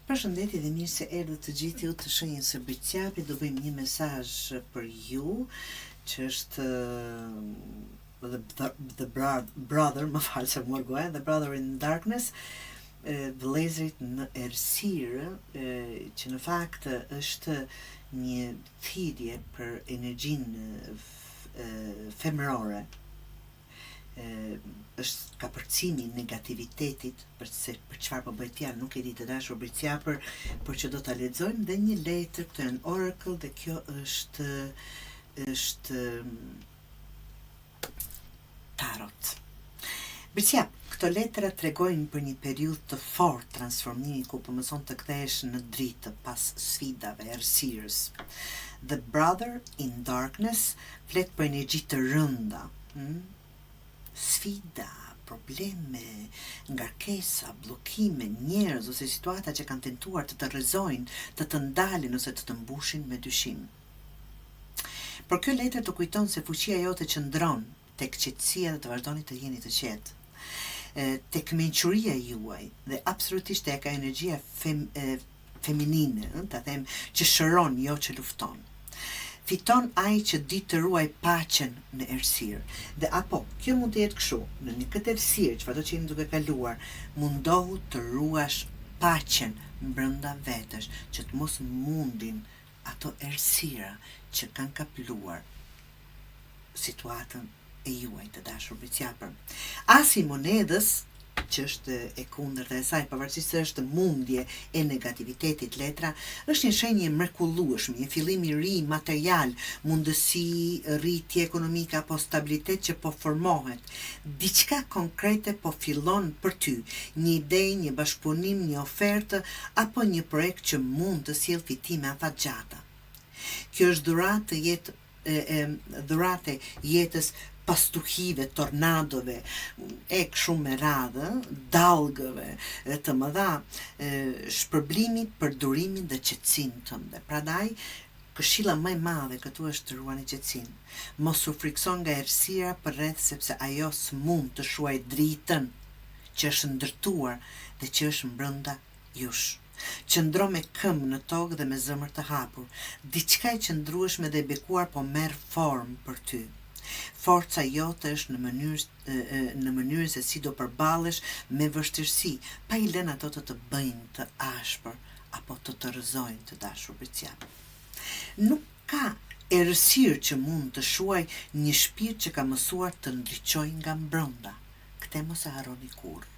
Përshëndetje dhe mirë se erdhët të gjithë ju të shenjën së Bërqapi. Do bëjmë një mesazh për ju që është the brother, më falë se më goja, the brother in darkness, vëllezrit në errësirë, që në fakt është një thirrje për energjinë femërore. Është ka përcimi negativitetit për çfarë po bëhet fjalë, nuk e di të dashur Bërqapër, por që do ta lexojmë dhe një letër, këto janë oracle dhe kjo është tarot. Bërqap, këto letra tregojnë për një periudhë të fortë transformimi ku po mëson të kthehesh në dritë pas sfidave, errësirës. The brother in darkness flet për energji të rënda. Sfida, probleme, ngarkesa, bllokime, njerëz ose situata që kanë tentuar të të rrezojnë, të të ndalin ose të të mbushin me dyshim. Por kjo letër të kujton se fuqia jote qëndron tek qetësia dhe të vazhdoni të jeni të qetë. Tek mençuria juaj dhe absolutisht tek energjia feminine, ta them, që shëron, jo që lufton. Fiton ai që di të ruaj paqen në errësirë. Dhe apo, kjo mund të jetë kështu, në një këtë errësirë, çfarëdo që jeni duke kaluar, mundohu të ruash paqen brenda vetesh, që të mos mundin ato errësira që kanë kapluar situatën e juaj të dashur Bërqapër. Asi monedës, që është e kundërta e saj, pavarësisht se është mundje e negativitetit letra, është një shenjë mrekullueshme, një fillim i ri material, mundësi, rritje ekonomike apo stabilitet që po formohet. Diçka konkrete po fillon për ty, një ide, një bashkëpunim, një ofertë apo një projekt që mund të sjellë fitime afatgjata. Kjo është dhuratë jetës pastuhive, tornadove, shumë me radhë, dallgëve të mëdha, shpërblimi, përdurimin dhe qetësinë tënde. Prandaj, këshilla më e madhe këtu është të ruani qetësinë. Mos u frikson nga errësira përreth, sepse ajo s'mund të shuaj dritën që është ndërtuar dhe që është brenda jush. Qëndro me këmbë në tokë dhe me zemër të hapur. Diçka e qëndrueshme dhe e bekuar po merr formë për ty. Forca jote është në mënyrë se si do përballesh me vështirësi, pa i lënë ato të bëjnë të ashpër apo të rrëzojnë të dashur Bërqap. Nuk ka errësirë që mund të shuaj një shpirt që ka mësuar të ndriçojë nga brenda. Këtë mos e harroni kurrë.